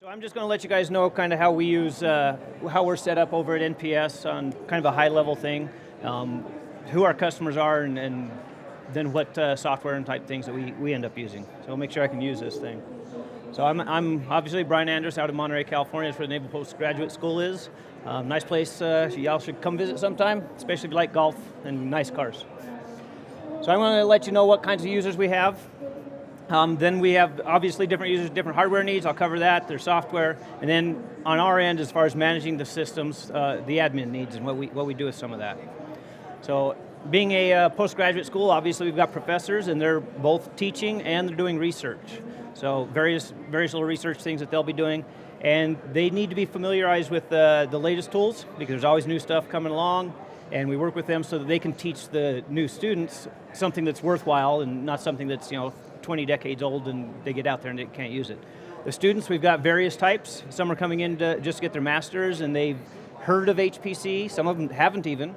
So I'm just going to let you guys know kind of how we use, how we're set up over at NPS on kind of a high level thing, who our customers are and then what software and type things that we end up using. So I'll make sure I can use this thing. So I'm obviously Brian Andrus out of Monterey, California. That's where the Naval Postgraduate School is. Nice place, y'all should come visit sometime, especially if you like golf and nice cars. So I'm going to let you know what kinds of users we have. Then we have obviously different users, different hardware needs. I'll cover that, their software, and then on our end, as far as managing the systems, the admin needs and what we do with some of that. So, being a postgraduate school, obviously we've got professors, and they're both teaching and they're doing research. So various little research things that they'll be doing, and they need to be familiarized with the latest tools because there's always new stuff coming along. And we work with them so that they can teach the new students something that's worthwhile and not something that's 20 decades old and they get out there and they can't use it. The students, we've got various types. Some are coming in to just get their master's and they've heard of HPC, some of them haven't even,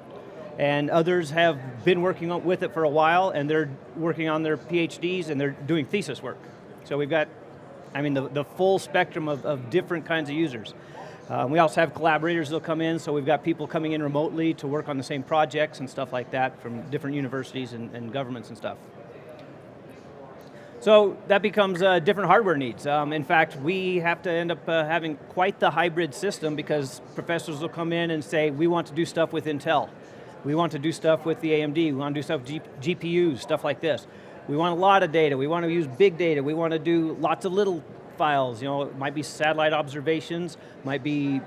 and others have been working with it for a while and they're working on their PhDs and they're doing thesis work. So we've got, the full spectrum of different kinds of users. We also have collaborators that'll come in, so we've got people coming in remotely to work on the same projects and stuff like that from different universities and governments and stuff. So that becomes different hardware needs. In fact, we have to end up having quite the hybrid system because professors will come in and say, we want to do stuff with Intel. We want to do stuff with the AMD. We want to do stuff with GPUs, stuff like this. We want a lot of data. We want to use big data. We want to do lots of little files. It might be satellite observations, might be,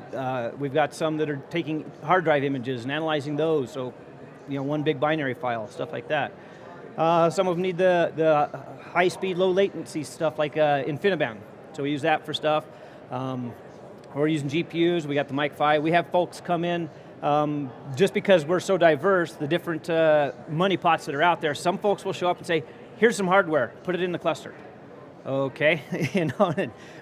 we've got some that are taking hard drive images and analyzing those, so one big binary file, stuff like that. Some of them need the high speed, low latency stuff like InfiniBand, so we use that for stuff. We're using GPUs, we got the Mic 5. We have folks come in, just because we're so diverse, the different money pots that are out there, some folks will show up and say, here's some hardware, put it in the cluster. Okay,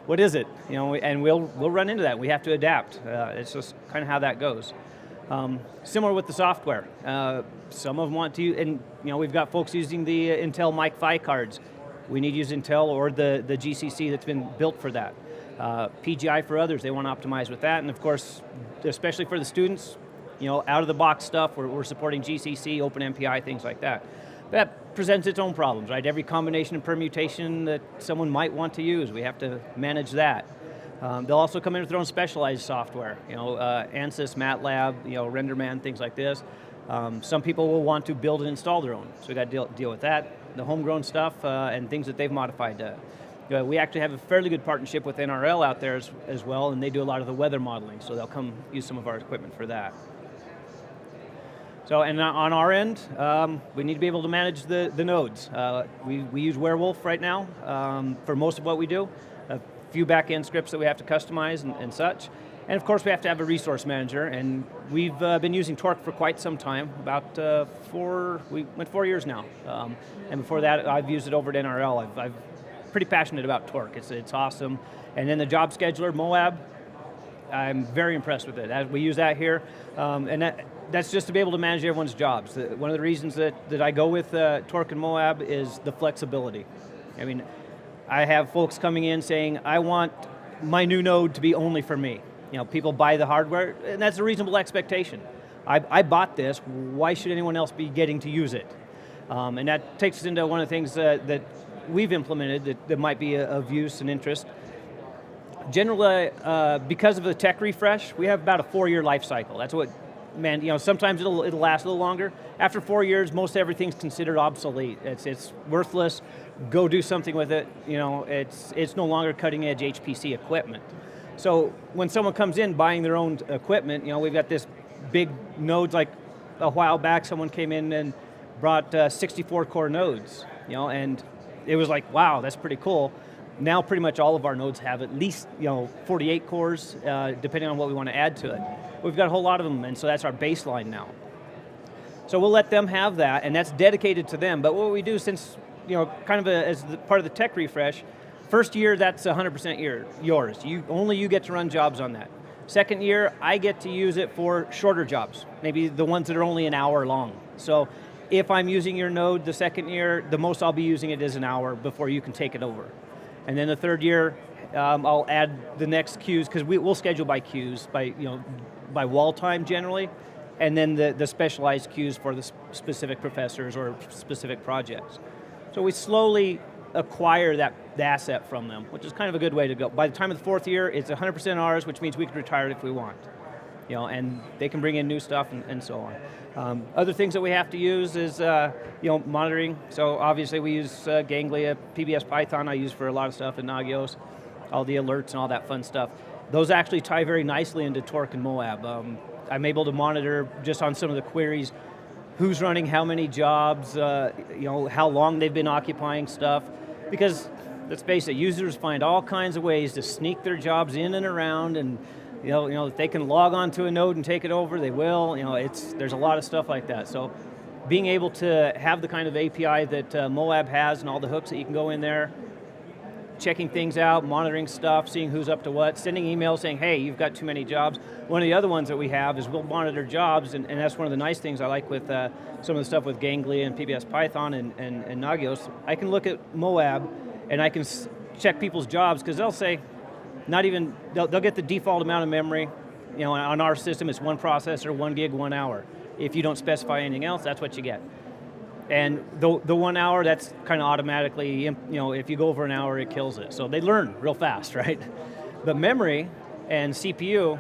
what is it? And we'll run into that. We have to adapt. It's just kind of how that goes. Similar with the software. Some of them want to, and we've got folks using the Intel Mic 5 cards. We need to use Intel or the GCC that's been built for that. PGI for others, they want to optimize with that, and of course, especially for the students, out of the box stuff, we're supporting GCC, OpenMPI, things like that. That presents its own problems, right? Every combination and permutation that someone might want to use, we have to manage that. They'll also come in with their own specialized software, ANSYS, MATLAB, RenderMan, things like this. Some people will want to build and install their own, so we got to deal with that. The homegrown stuff and things that they've modified. We actually have a fairly good partnership with NRL out there as well, and they do a lot of the weather modeling, so they'll come use some of our equipment for that. So, and on our end, we need to be able to manage the nodes. We use Werewolf right now for most of what we do. A few back-end scripts that we have to customize and such. And of course, we have to have a resource manager, and we've been using Torque for quite some time, about 4 years now. And before that, I've used it over at NRL. I'm pretty passionate about Torque. It's awesome. And then the job scheduler, Moab, I'm very impressed with it. We use that here, and that's just to be able to manage everyone's jobs. One of the reasons that I go with Torque and Moab is the flexibility. I have folks coming in saying, I want my new node to be only for me. People buy the hardware, and that's a reasonable expectation. I bought this, why should anyone else be getting to use it? And that takes us into one of the things that we've implemented that might be of use and interest. Generally, because of the tech refresh, we have about a 4-year life cycle. That's what, sometimes it'll last a little longer. After 4 years, most everything's considered obsolete. It's worthless. Go do something with it. It's no longer cutting edge HPC equipment. So when someone comes in buying their own equipment, we've got this big nodes. Like a while back, someone came in and brought 64 core nodes. And it was like, wow, that's pretty cool. Now pretty much all of our nodes have at least 48 cores, depending on what we want to add to it. We've got a whole lot of them, and so that's our baseline now. So we'll let them have that, and that's dedicated to them. But what we do, since kind of as part of the tech refresh, first year that's 100% yours. You get to run jobs on that. Second year, I get to use it for shorter jobs, maybe the ones that are only an hour long. So if I'm using your node the second year, the most I'll be using it is an hour before you can take it over. And then the third year, I'll add the next queues, because we'll schedule by queues, by wall time generally, and then the specialized queues for the specific professors or specific projects. So we slowly acquire the asset from them, which is kind of a good way to go. By the time of the fourth year, it's 100% ours, which means we can retire it if we want. And they can bring in new stuff and so on. Other things that we have to use is monitoring. So obviously we use Ganglia, PBS Python I use for a lot of stuff in Nagios, all the alerts and all that fun stuff. Those actually tie very nicely into Torque and Moab. I'm able to monitor just on some of the queries, who's running how many jobs, how long they've been occupying stuff. Because let's face it, users find all kinds of ways to sneak their jobs in and around, and if they can log on to a node and take it over, they will. There's a lot of stuff like that. So being able to have the kind of API that Moab has and all the hooks that you can go in there, checking things out, monitoring stuff, seeing who's up to what, sending emails saying, hey, you've got too many jobs. One of the other ones that we have is we'll monitor jobs, and that's one of the nice things I like with some of the stuff with Ganglia and PBS Python and Nagios. I can look at Moab and I can check people's jobs, because they'll say, they'll get the default amount of memory. On our system it's one processor, 1 gig, 1 hour. If you don't specify anything else, that's what you get. And the 1 hour, that's kind of automatically, if you go over an hour, it kills it. So they learn real fast, right? But memory and CPU,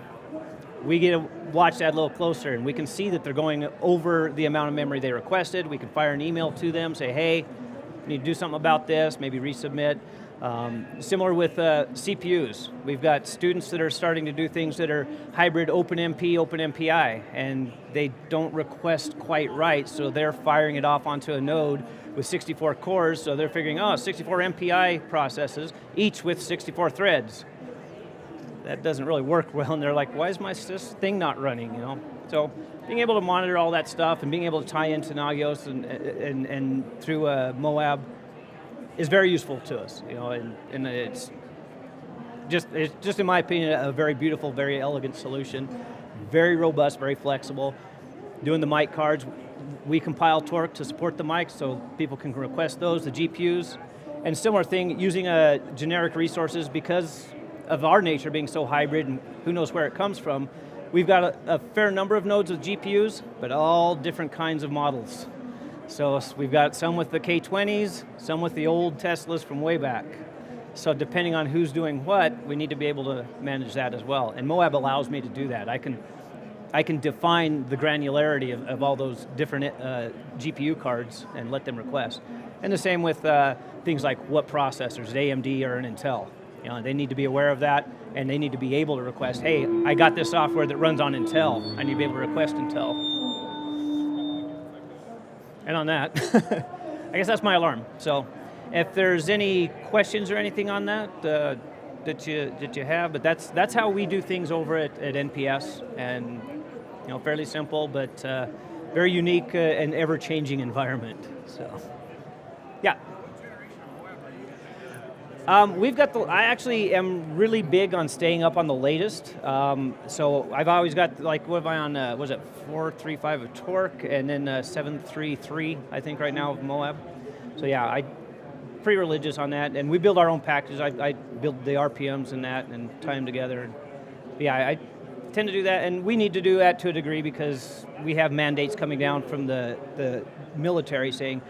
we get to watch that a little closer, and we can see that they're going over the amount of memory they requested. We can fire an email to them, say, hey, you need to do something about this, maybe resubmit. Similar with CPUs. We've got students that are starting to do things that are hybrid OpenMP, OpenMPI, and they don't request quite right, so they're firing it off onto a node with 64 cores, so they're figuring, 64 MPI processes, each with 64 threads. That doesn't really work well, and they're like, why is my thing not running, So being able to monitor all that stuff and being able to tie into Nagios and through Moab is very useful to us, and it's just in my opinion a very beautiful, very elegant solution, very robust, very flexible. Doing the mic cards, we compile Torque to support the mics, so people can request those, the GPUs, and similar thing using generic resources because of our nature being so hybrid, and who knows where it comes from. We've got a fair number of nodes with GPUs, but all different kinds of models. So we've got some with the K20s, some with the old Teslas from way back. So depending on who's doing what, we need to be able to manage that as well. And Moab allows me to do that. I can define the granularity of all those different GPU cards and let them request. And the same with things like what processors, AMD or an Intel. They need to be aware of that, and they need to be able to request, hey, I got this software that runs on Intel. I need to be able to request Intel. And on that, I guess that's my alarm. So if there's any questions or anything on that that you have, but that's how we do things over at NPS, and fairly simple, but very unique and ever-changing environment. So, yeah. We've got I actually am really big on staying up on the latest. So I've always got, what am I on, was it 4.3.5 of Torque, and then 7.3.3, I think right now of Moab. So yeah, I'm pretty religious on that, and we build our own packages. I build the RPMs and that, and tie them together. Yeah, I tend to do that, and we need to do that to a degree because we have mandates coming down from the military saying,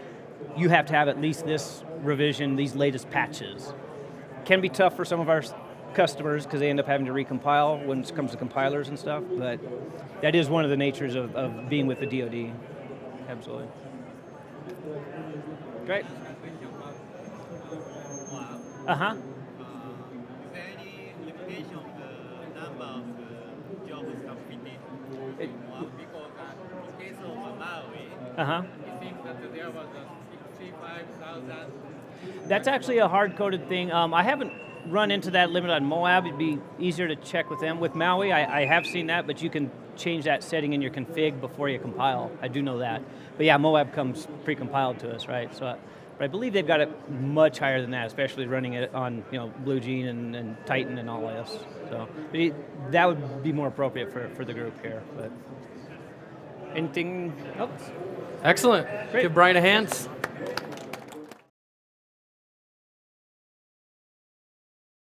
you have to have at least this revision, these latest patches. Can be tough for some of our customers because they end up having to recompile when it comes to compilers and stuff, but that is one of the natures of being with the DoD. Absolutely. Great. Uh-huh. Is there any limitation of the number of jobs completed in Moab? Because in case of Malawi, it seems that there was 65,000. That's actually a hard-coded thing. I haven't run into that limit on Moab. It'd be easier to check with them. With Maui, I have seen that, but you can change that setting in your config before you compile. I do know that. But yeah, Moab comes pre-compiled to us, right? So, but I believe they've got it much higher than that, especially running it on Blue Gene and Titan and all this. So that would be more appropriate for the group here. But anything else? Excellent. Great. Give Brian a hand.